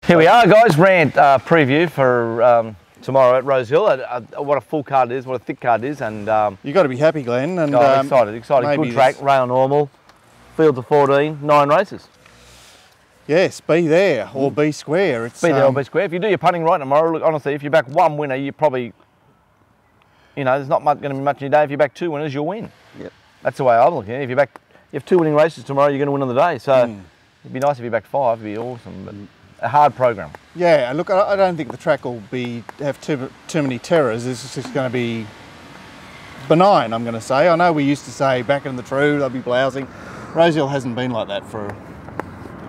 Here we are, guys. Rant preview for tomorrow at Rosehill. What a full card it is, what a thick card it is, and you've got to be happy, Glenn. And excited. Good track, rail normal, field to 14, 9 races. Yes, be there or be square. It's, be there or be square. If you do your punting right tomorrow, look, honestly, if you back one winner, you probably, you know, there's not going to be much in your day. If you back 2 winners, you'll win. Yep. That's the way I'm looking at it. If you have 2 winning races tomorrow, you're going to win on the day. So it'd be nice if you backed 5. It'd be awesome. But a hard program. Yeah, look, I don't think the track will have too many terrors. It's just going to be benign, I'm going to say. I know we used to say back in the true, they'll be blousing. Rosehill hasn't been like that for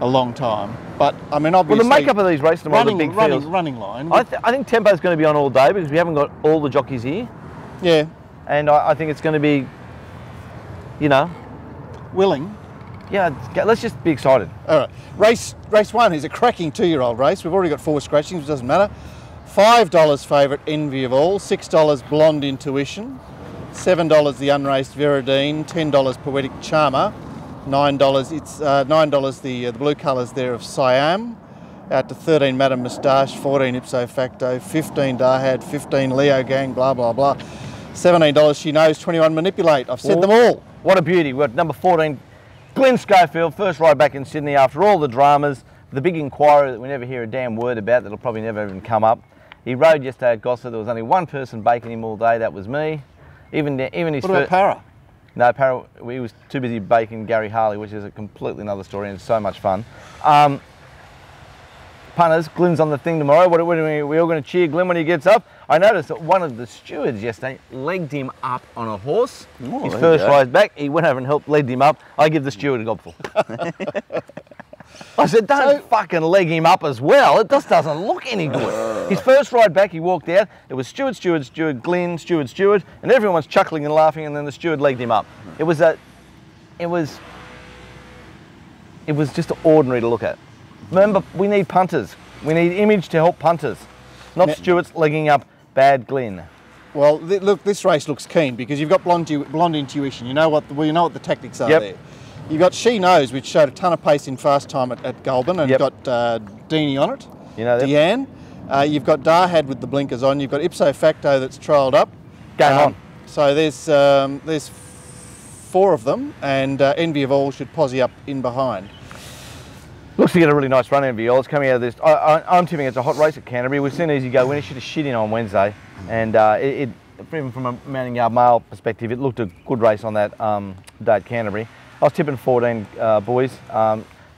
a long time. But, I mean, obviously... Well, the makeup of these races tomorrow, the big fields... Running line. I think tempo's going to be on all day because we haven't got all the jockeys here. Yeah. And I think it's going to be, you know... willing. Yeah, let's just be excited. All right. Race 1 is a cracking 2-year-old race. We've already got 4 scratchings, which doesn't matter. $5 favourite, Envy of All. $6 Blonde Intuition. $7 the unraced Viridine. $10 Poetic Charmer. $9 the blue colours there of Siam. Out to 13 Madame Moustache. 14 Ipso Facto. 15 Darhad. 15 Leo Gang. Blah blah blah. $17 She Knows. 21 Manipulate. I've said them all. What a beauty. We've got number 14. Glenn Schofield, first ride back in Sydney after all the dramas, the big inquiry that we never hear a damn word about, that'll probably never even come up. He rode yesterday at Gosford. There was only one person baking him all day, that was me. Even his What about Para? No, Para, he was too busy baking Gary Harley, which is a completely another story and it's so much fun. Punters, Glenn's on the thing tomorrow. What are we all going to cheer Glenn when he gets up? I noticed that one of the stewards yesterday legged him up on a horse. Oh, his first ride back, he went over and helped lead him up. I give the steward a gobful. I said, don't fucking leg him up as well. It just doesn't look any good. His first ride back, he walked out. It was steward, Glenn, steward, and everyone's chuckling and laughing, and then the steward legged him up. It was just ordinary to look at. Remember, we need punters. We need image to help punters, not stewards legging up bad Glenn. Well, look, this race looks keen because you've got blonde intuition. You know what the tactics are there. You've got She Knows, which showed a ton of pace in fast time at Goulburn, and got Deanie on it. You know that. Deanne. You've got Darhad with the blinkers on. You've got Ipso Facto that's trialled up. Game on. So there's 4 of them, and Envy of All should posse up in behind. Looks to get a really nice run, Envy of All. It's coming out of this. I'm tipping it's a hot race at Canterbury. We've seen Easy Go win. It should have shit in on Wednesday, and even from a Mounting Yard Mail perspective, it looked a good race on that day at Canterbury. I was tipping 14 boys,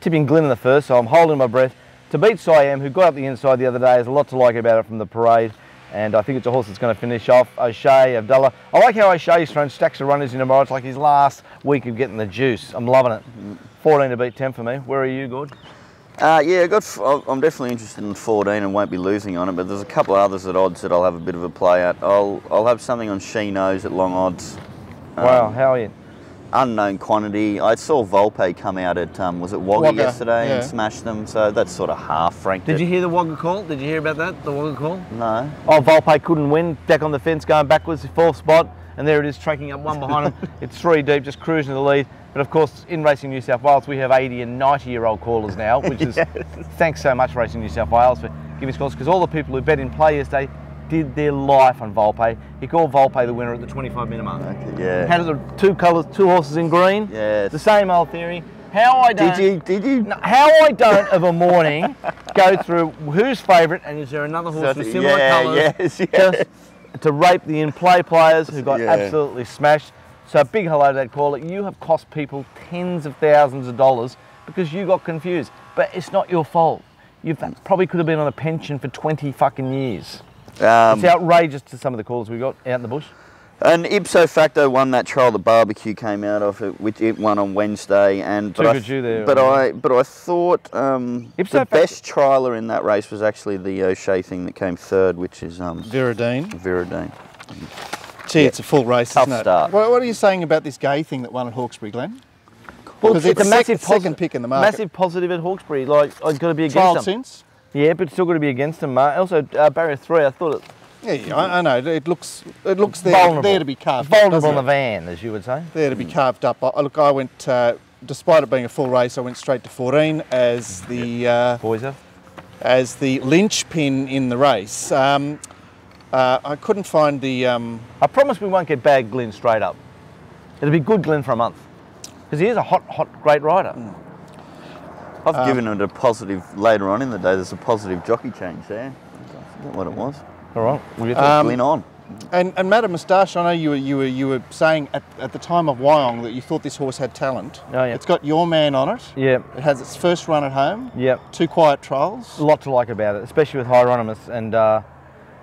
tipping Glenn in the first, so I'm holding my breath. To beat Siam, who got up the inside the other day, there's a lot to like about it from the parade, and I think it's a horse that's going to finish off. O'Shea, Abdullah. I like how O'Shea's thrown stacks of runners in tomorrow. It's like his last week of getting the juice. I'm loving it. 14 to beat 10 for me. Where are you, Gord? Yeah, I'm definitely interested in 14 and won't be losing on it, but there's a couple of others at odds that I'll have a bit of a play at. I'll have something on She Knows at long odds. Wow, how are you? Unknown quantity. I saw Volpe come out at, was it Wagga yesterday and smash them, so that's sort of half franked. Did you hear the Wagga call? Did you hear about that, the Wagga call? No. Oh, Volpe couldn't win, back on the fence, going backwards, 4th spot, and there it is, tracking up one behind him. It's 3 deep, just cruising to the lead. But of course, in Racing New South Wales, we have 80 and 90-year-old callers now, which is, thanks so much, Racing New South Wales, for giving us calls, because all the people who bet in play yesterday did their life on Volpe. He called Volpe the winner at the 25-minute mark. Okay, yeah. Had the 2 colours, 2 horses in green. Yes. The same old theory. How I don't... Did you? No, how I don't of a morning go through who's favourite and is there another horse with similar colours just to rape the in-play players who got absolutely smashed. So big hello to that caller. You have cost people tens of thousands of dollars because you got confused. But it's not your fault. You probably could have been on a pension for 20 fucking years. It's outrageous to some of the calls we got out in the bush. And Ipso Facto won that trial the barbecue came out of it, which it won on Wednesday. And but I thought the best trialer in that race was actually the O'Shea thing that came 3rd, which is Viridine. Gee, it's a full race, Tough isn't it? Start. What are you saying about this Gay thing that won at Hawkesbury, Glenn? Well, it's a massive second pick in the market. Massive positive at Hawkesbury. Like, I've got to be against Trial them. since? Yeah, but still got to be against them. Also, barrier 3, I thought it... Yeah, I know. It looks there to be carved up. Vulnerable on the van, as you would say. There to be carved up. Look, I went, despite it being a full race, I went straight to 14 as the... Boys have? as the linchpin in the race. I couldn't find the... I promise we won't get bad Glenn straight up. It'll be good Glenn for a month. Because he is a hot, great rider. I've given it a positive later on in the day. There's a positive jockey change there. I forget what it was. All right, we'll get Glenn on. And Madam Moustache, I know you were saying at the time of Wyong that you thought this horse had talent. Oh, yeah. It's got your man on it. Yeah. It has its first run at home. Yep. 2 quiet trials. A lot to like about it, especially with Hieronymus. And,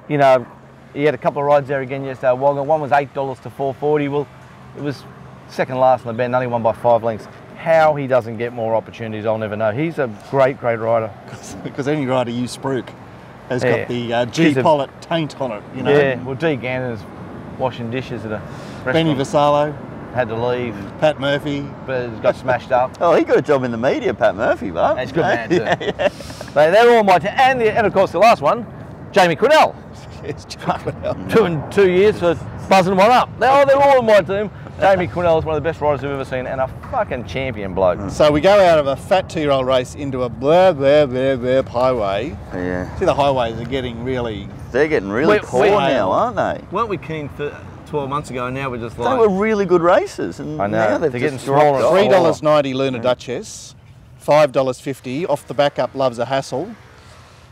you know, he had a couple of rides there again yesterday at Wagga. One was $8 to $4.40. Well, it was second last in the bend, only won by 5 lengths. How he doesn't get more opportunities, I'll never know. He's a great rider. Because any rider you spruik has got the G. Pollitt taint on it, you know. Yeah, well, Dee Gannon's washing dishes at a restaurant. Benny Vassallo. Had to leave. Pat Murphy. But got smashed up. Oh, he got a job in the media, Pat Murphy, but. He's a good man, too. They're all my team. And of course, the last one, Jamie Quinnell. Yes, Jamie Quinnell. 2 years for buzzing one up. They're all on my team. Jamie Quinnell is one of the best riders we've ever seen and a fucking champion bloke. So we go out of a fat 2-year-old race into a blah, blah, blah, blah highway. Yeah. See, the highways are getting really... They're getting really poor now, aren't they? Weren't we keen for 12 months ago and now we're just like... They were really good races. And I know. Now they're getting smaller. $3.90 Luna Duchess. $5.50 off the backup Loves a Hassle.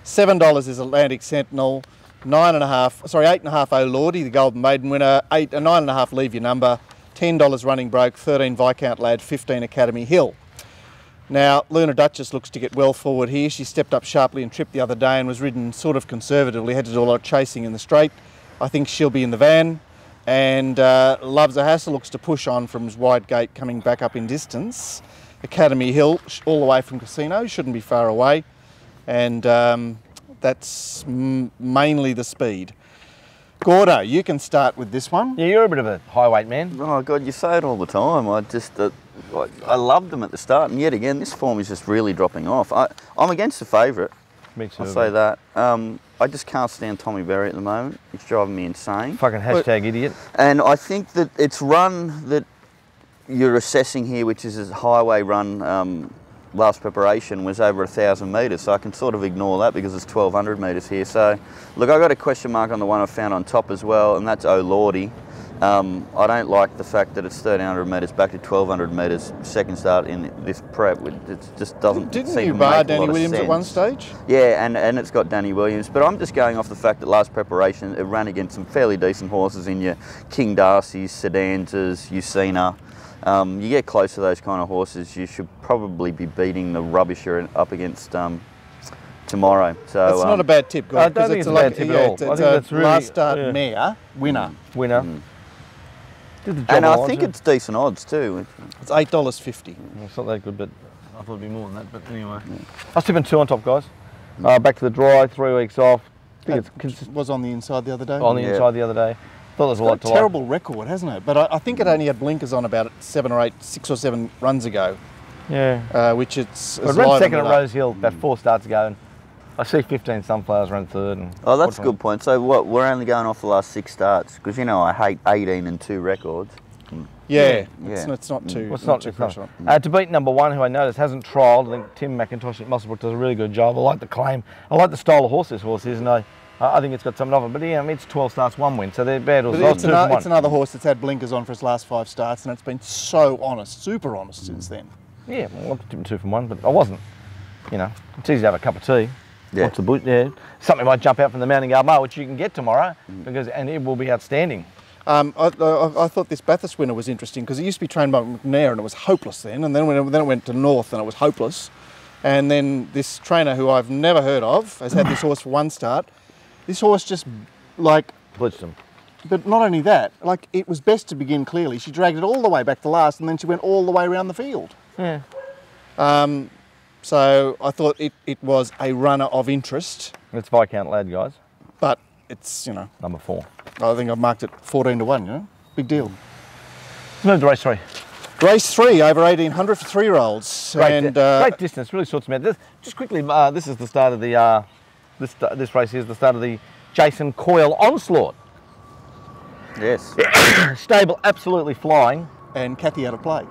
$7 is Atlantic Sentinel. 8.5 Oh Lordy, the Golden Maiden winner. 9.5 Leave Your Number. $10 Running Broke, 13 Viscount Lad, 15 Academy Hill. Now, Luna Duchess looks to get well forward here. She stepped up sharply and tripped the other day and was ridden sort of conservatively, had to do a lot of chasing in the straight. I think she'll be in the van. And Loves a Hassle looks to push on from his wide gate, coming back up in distance. Academy Hill, all the way from Casino, shouldn't be far away. And that's mainly the speed. Gordo, you can start with this one. Yeah, you're a bit of a high weight man. Oh God, you say it all the time. I loved them at the start, and yet again, this form is just really dropping off. I'm against the favourite. Me too. I'll say that. I just can't stand Tommy Berry at the moment. It's driving me insane. Fucking hashtag idiot. And I think that its run that you're assessing here, which is his highway run, last preparation was over 1,000 metres, so I can sort of ignore that because it's 1,200 metres here. So, look, I got a question mark on the one I found on top as well, and that's Oh Lordy. I don't like the fact that it's 1,300 metres back to 1,200 metres second start in this prep. It just doesn't seem to make a lot of sense. Didn't you bar Danny Williams at one stage? Yeah, and it's got Danny Williams, but I'm just going off the fact that last preparation it ran against some fairly decent horses in your King Darcy's, Sedanzas, Usina. You get close to those kind of horses, you should probably be beating the rubbish you're up against tomorrow. So that's not a bad tip, I don't think it's a bad tip at all. It's a really, last start mare winner. And I think it's decent odds too. It's $8.50. It's not that good, but I thought it'd be more than that. But anyway, I was tipping 2 on top, guys. Back to the dry, 3 weeks off. I think it was on the inside the other day. On the inside the other day. Thought there was a lot to like. Terrible record, hasn't it? But I think it only had blinkers on about 6 or 7 runs ago. Yeah. Which it's. I ran second at Rosehill about 4 starts ago, and I see 15 Sunflowers run third. And that's a good point. So what? We're only going off the last 6 starts because you know I hate 18 and 2 records. Yeah. It's not too. It's not too pressure. To beat number 1, who I noticed hasn't trialled. I think Tim McIntosh at Musselbrook does a really good job. I like the claim. I like the style of horse this horse is, and I think it's got something of it. But yeah, it's 12 starts, 1 win, so they're bad horses. It's another horse that's had blinkers on for its last 5 starts, and it's been so honest, super honest since then. Yeah, well, I'm tipping 2 from 1, but I wasn't. You know, it's easy to have a cup of tea. Yeah. What's the boot? Yeah, something might jump out from the Mounting Yard Mail, which you can get tomorrow, and it will be outstanding. I thought this Bathurst winner was interesting because it used to be trained by McNair and it was hopeless then, and then it went to North and it was hopeless, and then this trainer who I've never heard of has had this horse for 1 start. This horse just blitzed him. But not only that, it was best to begin clearly. She dragged it all the way back to last, and then she went all the way around the field. Yeah. So I thought it was a runner of interest. It's Viscount Lad, guys. But it's, number 4. I think I've marked it 14 to 1, Big deal. Let's move to race 3. Race 3, over 1,800 for 3-year-olds. Great distance, really sorts me out. Just quickly, this is the start of the, this race here is the start of the Jason Coyle Onslaught. Yes. Stable absolutely flying. And Kathy out of play.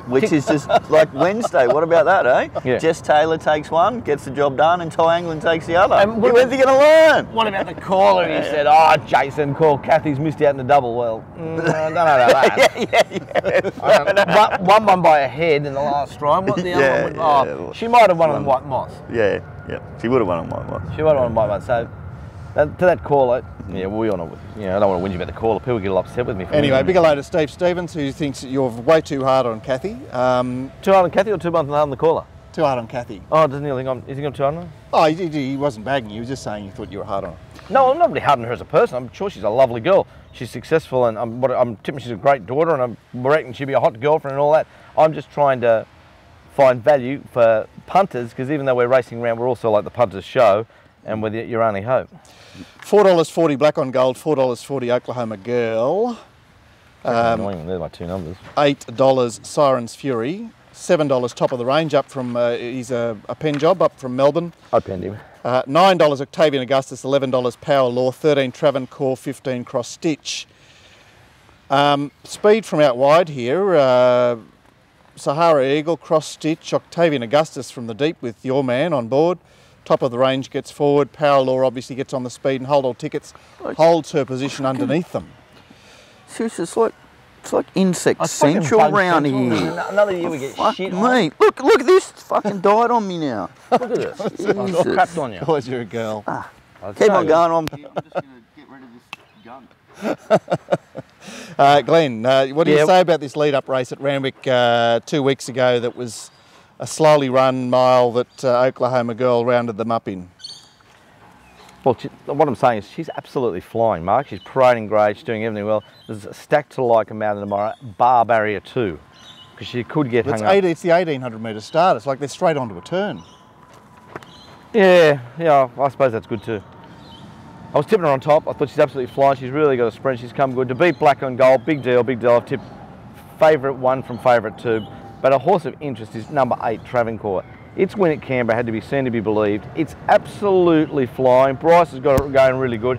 Which is just like Wednesday. What about that, eh? Yeah. Jess Taylor takes one, gets the job done, and Ty Anglin takes the other. When's he going to learn? What about the caller? He said, "Oh, Jason called Kathy's missed out in the double." Well, I don't know about that. One by a head in the last try. What the other one? She might have won on White Moss. Yeah, she would have won on White Moss. She would have won on White Moss. So to that caller, we all know. I don't want to whinge about the caller. People get all upset with me. Anyway, big hello to Steve Stevens, who thinks that you're way too hard on Kathy. Too hard on Kathy or too hard on the caller? Too hard on Kathy. Oh, doesn't he think I'm? Is he too hard on her? Oh, he wasn't bagging you. He was just saying he thought you were hard on her. No, I'm not really hard on her as a person. I'm sure she's a lovely girl. She's successful, and I'm tipping she's a great daughter, and I'm reckon she'd be a hot girlfriend and all that. I'm just trying to find value for punters, because even though we're racing around, we're also like the punters show, and with your only hope. $4.40 black on gold, $4.40 Oklahoma Girl. They're my two numbers. $8 Siren's Fury. $7 Top of the Range, up from, he's a pen job, up from Melbourne. I penned him. $9 Octavian Augustus, $11 Power Law, $13 Travancore, $15 Cross Stitch. Speed from out wide here. Sahara Eagle, Cross Stitch, Octavian Augustus from the deep with your man on board. Top of the Range gets forward. Power Law obviously gets on the speed, and Hold All Tickets holds her position underneath them. Seriously, it's like insect central round here. Another year we get shit on. Mate, look at this. It's fucking died on me now. Look at this. It's crapped on you. Because you're a girl. Keep on going on. I'm just going to get rid of this gun. Glenn, what do you say about this lead-up race at Randwick 2 weeks ago that was a slowly run mile that Oklahoma Girl rounded them up in? Well, what I'm saying is she's absolutely flying, Mark. She's parading great, she's doing everything well. There's a stack to like about tomorrow, bar barrier 2, because she could get hung up. It's the 1800 metre start. It's like they're straight onto a turn. Yeah, I suppose that's good too. I was tipping her on top. I thought she's absolutely flying. She's really got a sprint. She's come good. To beat black on gold, big deal, big deal. I've tipped favourite 1 from favourite 2. But a horse of interest is number 8, Travancore. Its win at Canberra had to be seen to be believed. It's absolutely flying. Bryce has got it going really good.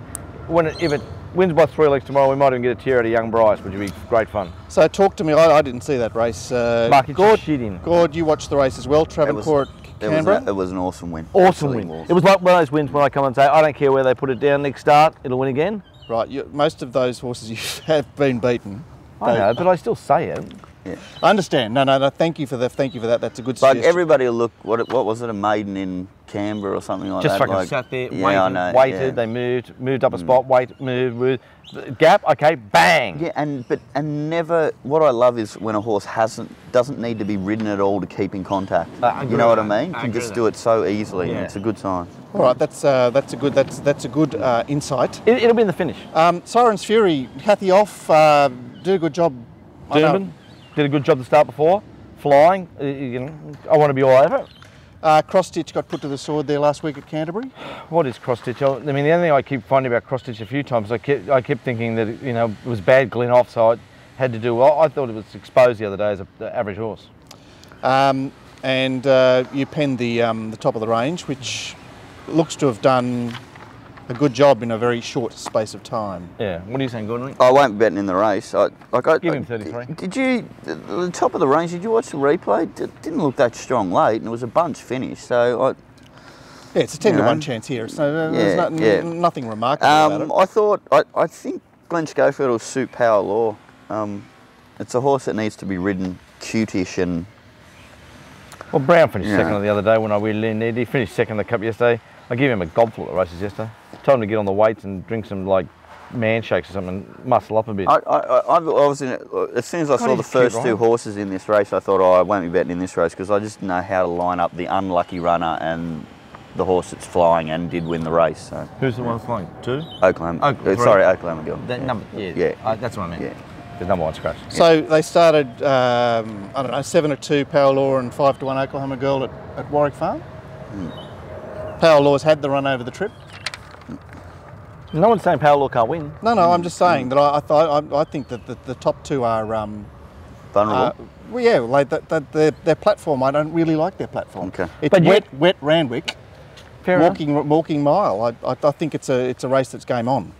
If it wins by 3 legs tomorrow, we might even get a tear out of young Bryce, which would be great fun. So talk to me. I didn't see that race. Mark, it's shit in. Gord, you watched the race as well. Travancore at Canberra. It was an awesome win. Awesome win. It was like one of those wins when I come and say, I don't care where they put it down next start, it'll win again. Right. Most of those horses you have been beaten. I know, but I still say it. Yeah. I understand. No. Thank you for that. That's a good suggestion. Like everybody will look. What was it? A maiden in Canberra or something like that? Just fucking sat there, waited. They moved up a spot. Moved. Gap. Okay. Bang. Yeah, and never. What I love is when a horse doesn't need to be ridden at all to keep in contact. You know what I mean? You can just do it so easily. Yeah. And it's a good sign. All right. That's a good insight. It'll be in the finish. Siren's Fury. Kathy off. Did a good job. Durban. Did a good job to start before, flying. I want to be all over it. Cross Stitch got put to the sword there last week at Canterbury. What is Cross Stitch? I mean, the only thing I keep finding about Cross Stitch a few times, I kept thinking that it was bad Glen off, so I had to do well. I thought it was exposed the other day as an average horse. And you penned the Top of the Range, which looks to have done a good job in a very short space of time. Yeah. What are you saying, Gordon? I won't be betting in the race. Give him 33. Did you, the Top of the Range, did you watch the replay? It didn't look that strong late, and it was a bunch finish, so yeah, it's a 10 to 1 chance here, so there's nothing remarkable about it. I think Glenn Schofield will suit Power Law. It's a horse that needs to be ridden cute-ish and... Well, Brown finished second the other day when I really needed. He finished second in the Cup yesterday. I gave him a gobful at the races yesterday. Told him to get on the weights and drink some man shakes or something and muscle up a bit. I was in it, as soon as I saw the first 2 horses in this race, I thought, I won't be betting in this race because I just know how to line up the unlucky runner and the horse that's flying and did win the race. So. Who's the one flying? 2? Oklahoma. Oklahoma Girl. That number, that's what I meant. Yeah. The number 1 scratch. So they started, 7-2 Power Law and 5-1 Oklahoma Girl at Warwick Farm. Power Law's had the run over the trip. No one's saying Power Law can't win. No, I'm just saying that I think that the top 2 are vulnerable. Their platform. I don't really like their platform. Okay. It's wet Randwick. Fair walking mile. I think it's a race that's game on.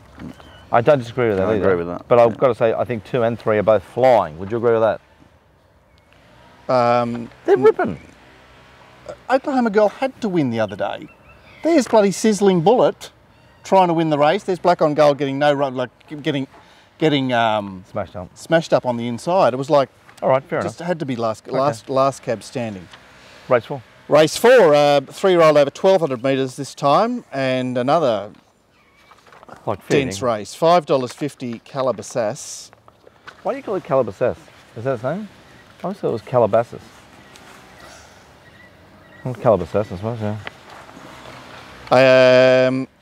I don't disagree with that either. I agree with that. But I've got to say, I think 2 and 3 are both flying. Would you agree with that? They're ripping. Oklahoma Girl had to win the other day. There's bloody Sizzling Bullet trying to win the race. There's Black on Gold getting no run, like getting smashed up on the inside. It was like, all right, fair just enough. had to be last cab standing. Race 4. Race 4, 3-year-old over 1,200 metres this time, and another dense race. $5.50 Calabasas. Why do you call it Calabasas? Is that its name? I always thought it was Calabasas. Calabasas, I suppose, yeah.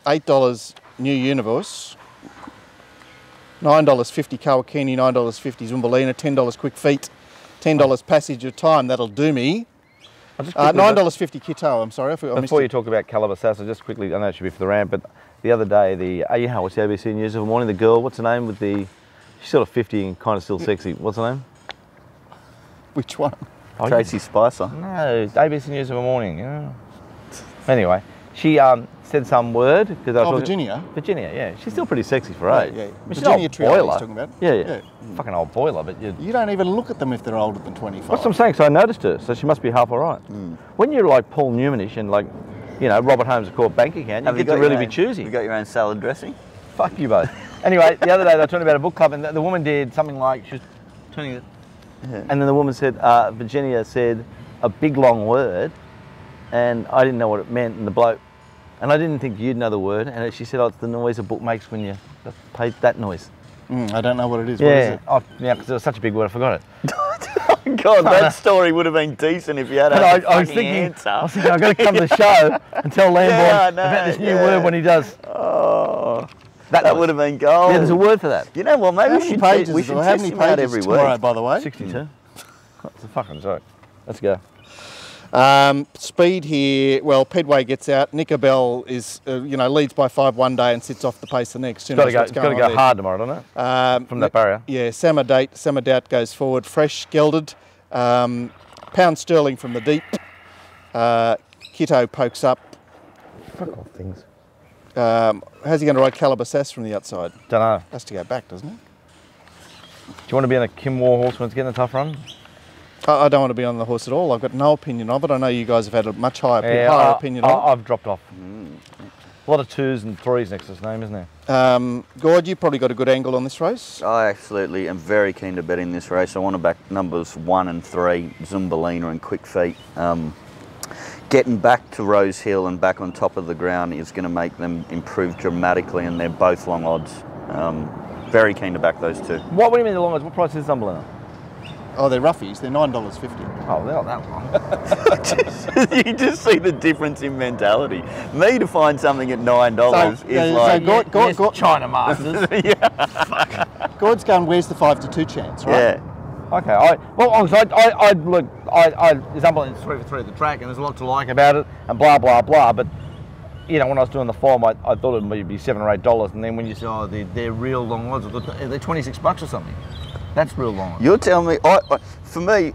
$8 New Universe. $9.50 Kawakini, $9.50 Zumbalina, $10 Quick Feet, $10 Passage of Time. That'll do me. $9.50 Kito. I'm sorry. Before you talk about Calabasas, I just quickly, I know it should be for the ramp, but the other day, what's the ABC News of the morning? The girl, what's her name? She's sort of 50 and kind of still sexy. What's her name? Which one? Oh, Tracy Spicer. No, ABC News of the morning. Yeah. Anyway, she said some word because I was Virginia. Virginia, yeah. She's still pretty sexy for age. Yeah. Virginia Trio he's talking about. Yeah. Fucking old boiler, but you don't even look at them if they're older than 25. That's what I'm saying. So I noticed her, so she must be half all right. When you're like Paul Newmanish and like, you know, Robert Holmes' core bank account, you get to really be choosy. You got your own salad dressing? Fuck you both. Anyway, the other day they were talking about a book club, and the woman did something like, she was turning it, and then the woman said, Virginia said a big long word, and I didn't know what it meant, and the bloke, and I didn't think you'd know the word, and she said, oh, it's the noise a book makes when you play that noise. I don't know what it is. Yeah. What is it? Oh, yeah, because it was such a big word, I forgot it. God, that story would have been decent if you had I was thinking, I've got to come to the show and tell Lamborn about this new word when he does. Oh, that would have been gold. Yeah, there's a word for that. You know what, maybe we should test him out every tomorrow, week. by the way? 62. That's a fucking joke. Let's go. Speed here, well, Pedway gets out. Nicobel is, leads by 5 one day and sits off the pace the next. It's got to go hard tomorrow, doesn't it? From that barrier. Yeah, Samadat goes forward. Fresh, gelded. Pound Sterling from the deep. Kito pokes up. Fuck off things. How's he going to ride Calabasas from the outside? Don't know. Has to go back, doesn't it? Do you want to be on a Kim War horse when it's getting a tough run? I don't want to be on the horse at all. I've got no opinion of it. I know you guys have had a much higher opinion of it. I've dropped off. A lot of 2s and 3s next to his name, isn't there? Gord, you probably got a good angle on this race. I absolutely am very keen to bet in this race. I want to back numbers 1 and 3, Zumbalina and Quick Feet. Getting back to Rosehill and back on top of the ground is going to make them improve dramatically, and they're both long odds. Very keen to back those two. What do you mean the long odds? What price is Zumbalina? Oh, they're roughies. They're $9.50. Oh, they're not that long. You just see the difference in mentality. Me to find something at $9 is like... Gord, China Masters. Yeah. Gord's going, where's the 5-2 chance, right? Yeah. Okay, Zumbalina's 3 for 3 at the track, and there's a lot to like about it, and blah, blah, blah, but you know, when I was doing the form, I thought it would be $7 or $8, and then when you saw they're real long odds, I thought they're $26 or something. That's real long. You're telling me, for me,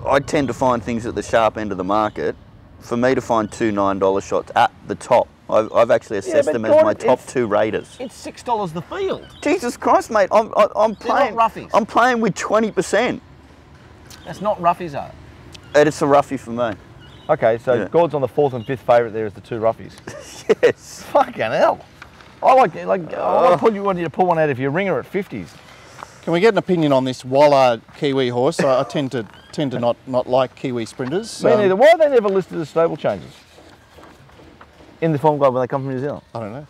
I tend to find things at the sharp end of the market. For me to find 2 $9 shots at the top, I've actually assessed them as my top 2 raters. It's $6 the field. Jesus Christ, mate! I'm playing. Not roughies. I'm playing with 20%. That's not roughies, are It's a roughie for me. Okay, so Gord's on the 4th and 5th favourite there is the 2 roughies. Yes. Fucking hell. I want you to pull one out of your ringer at 50s. Can we get an opinion on this Walla Kiwi horse? I tend to not like Kiwi sprinters. Me neither. Why are they never listed as stable changes in the form guide when they come from New Zealand? I don't know.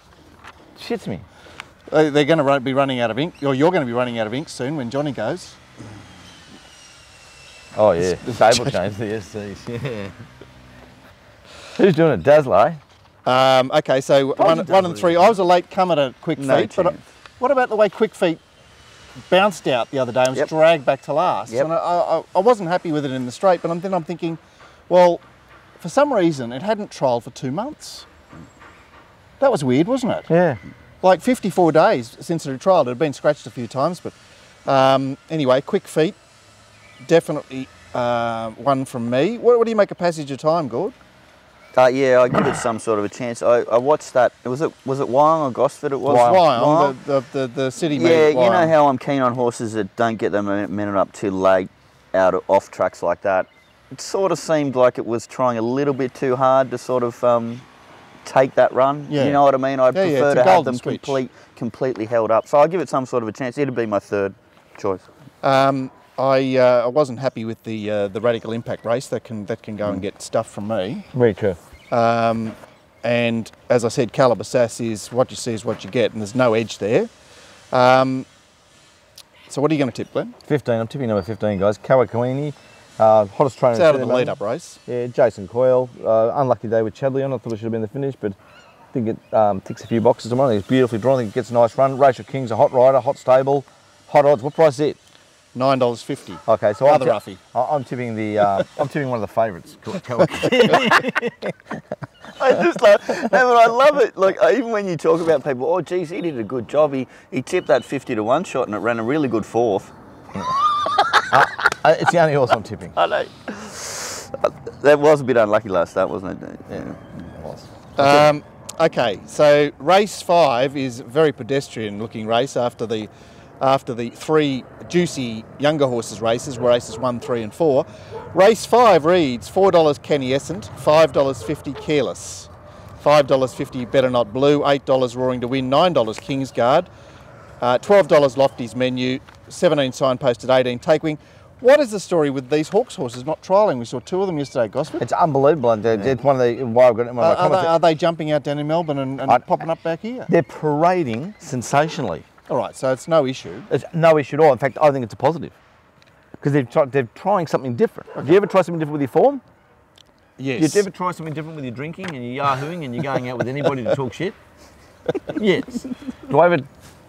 Shits me. They're going to be running out of ink, or you're going to be running out of ink soon when Johnny goes. Oh yeah, the stable change, the SCs. Yeah. Who's doing it? Dazzler, eh? Okay, so 1 and 3. I was a late comer to Quick Feet, but what about the way Quick Feet bounced out the other day and was dragged back to last? And I wasn't happy with it in the straight, but then I'm thinking, well, for some reason it hadn't trialled for 2 months. That was weird, wasn't it? Yeah. Like 54 days since it had trialled. It had been scratched a few times, but anyway, Quick Feet, definitely one from me. What do you make of Passage of Time, Gord? Yeah, I give it some sort of a chance. I watched that. Was it Wyong or Gosford? It was Wyong, the city. Yeah, you know how I'm keen on horses that don't get their momentum up too late off tracks like that. it sort of seemed like it was trying a little bit too hard to sort of take that run. You know what I mean? I'd prefer to have them completely held up. So I'll give it some sort of a chance. It'd be my third choice. I wasn't happy with the Radical Impact race. That can go and get stuff from me. Very true. And as I said, Calibre Sass is what you see is what you get, and there's no edge there. So what are you going to tip, Glenn? 15. I'm tipping number 15, guys. Kawakawini, hottest trainer. It's out of the lead-up race. Yeah, Jason Coyle. Unlucky day with Chadley on. I thought it should have been the finish, but I think it ticks a few boxes tomorrow. It's beautifully drawn. I think it gets a nice run. Rachel King's a hot rider, hot stable, hot odds. What price is it? $9.50. Okay, so another roughie. I'm tipping the. I'm tipping one of the favourites. I just love, no, but I love it. Like even when you talk about people, oh geez, he did a good job. He tipped that 50-1 shot and it ran a really good fourth. It's the only horse I'm tipping. I know. That was a bit unlucky last start, wasn't it? Yeah, it was. Okay, so race 5 is a very pedestrian-looking race after the 3 juicy younger horses races, races 1, 3 and 4. Race 5 reads $4 Kenny Essent, $5.50 Careless, $5.50 Better Not Blue, $8 Roaring to Win, $9 Kingsguard, $12 Lofty's Menu, 17 Signposted, 18 Takewing. What is the story with these Hawks horses not trialling? We saw 2 of them yesterday, Gosford. It's unbelievable. It's one of the why I've got it in my comments. Are they jumping out down in Melbourne and popping up back here? They're parading sensationally. All right, so it's no issue. It's no issue at all. In fact, I think it's a positive because they're trying something different. Okay. Do you ever try something different with your form? Yes. Did you ever try something different with your drinking and your yahooing and you're going out with anybody to talk shit? Yes. Do I ever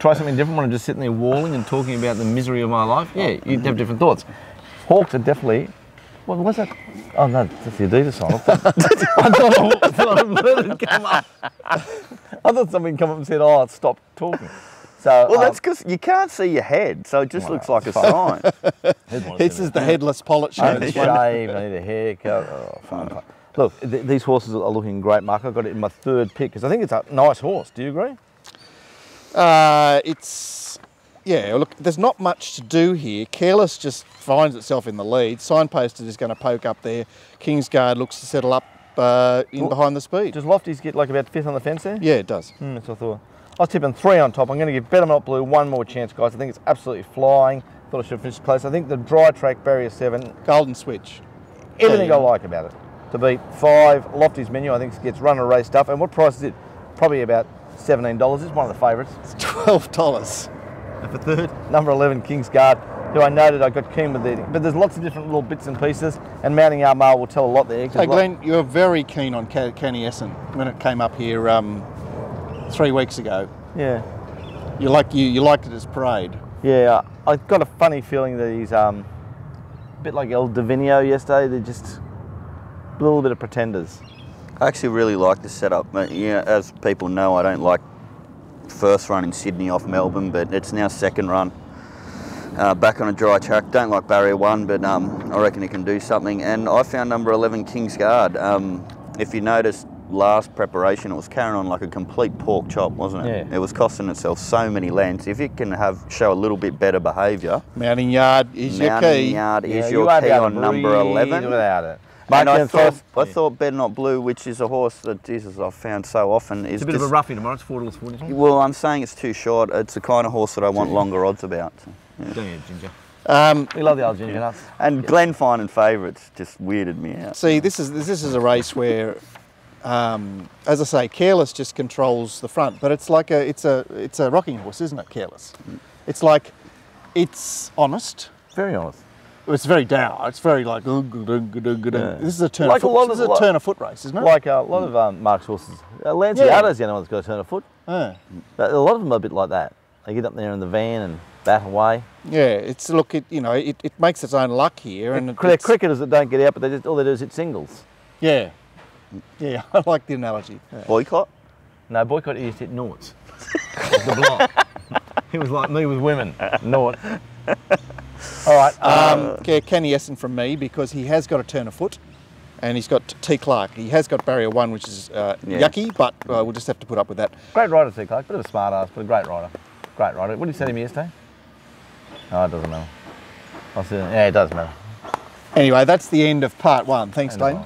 try something different when I'm just sitting there walling and talking about the misery of my life? Yeah, you'd have different thoughts. Hawks are definitely. What was that? Oh no, that's the Adidas song. I thought a word had come up. I thought somebody come up and said, "Oh, stop talking." So, well, that's because you can't see your head, so it just looks like a sign. This is the headless pollet show. I need a shave, I need a haircut. Oh, fine. Look, these horses are looking great, Mark. I've got it in my third pick because I think it's a nice horse. Do you agree? Yeah, look, there's not much to do here. Careless just finds itself in the lead. Signposted is going to poke up there. Kingsguard looks to settle up behind the speed. Does Lofty's get like about 5th on the fence there? Yeah, it does. That's what I thought. I was tipping 3 on top. I'm going to give Better Not Blue one more chance, guys. I think it's absolutely flying. Thought I should have finished close. I think the dry track barrier 7. Golden Switch. Everything I like about it. To beat 5, Lofty's Menu, I think it gets run and race stuff. And what price is it? Probably about $17. It's one of the favourites. It's $12. And for third, number 11, Kingsguard, who I noted I got keen with it. But there's lots of different little bits and pieces, and Mounting Yard Mail will tell a lot there. Hey Glenn, you were very keen on Kenny Essent when it came up here 3 weeks ago. Yeah. You liked it as parade. Yeah, I got a funny feeling that he's a bit like El Divino yesterday. They're just a little bit of pretenders. I actually really like the setup. Yeah, as people know, I don't like first run in Sydney off Melbourne, but it's now second run back on a dry track. Don't like barrier 1, but I reckon it can do something. And I found number 11 Kingsguard. If you noticed last preparation, it was carrying on like a complete pork chop, wasn't it? Yeah. It was costing itself so many lengths. If it can show a little bit better behaviour, Mounting Yard is your key. Mounting Yard is your key on number 11. Without it. And I thought Better Not Blue, which is a horse that Jesus I've found so often is it's a bit of a roughie tomorrow. It's $4.40. Well, I'm saying it's too short. It's the kind of horse that I want longer odds about. So, yeah. Don't you, Ginger? We love the old Ginger nuts. And Glen finding favourites just weirded me out. See, this is a race where, as I say, Careless just controls the front, but it's like it's a rocking horse, isn't it? Careless. It's like it's honest. Very honest. It's very dour. It's very like. Yeah. This is a turn. Like this is a turn of foot race, isn't it? Like a lot of Mark's horses. Lanciato's the only one that's got a turn of foot. Yeah. But a lot of them are a bit like that. They get up there in the van and bat away. Yeah, it's look. It makes its own luck here, and they're cricketers that don't get out, but all they do is hit singles. Yeah. Yeah, I like the analogy. Yeah. Boycott? No, Boycott he used to hit noughts. The block. He was like me with women. Nought. All right. Kenny Essent from me because he has got a turn of foot, and he's got T. Clark. He has got barrier 1, which is yucky, but we'll just have to put up with that. Great rider, T. Clark. Bit of a smart ass, but a great rider. Great rider. What did you say to me yesterday? Oh, it doesn't matter. Yeah, it does matter. Anyway, that's the end of part one. Thanks, Dane.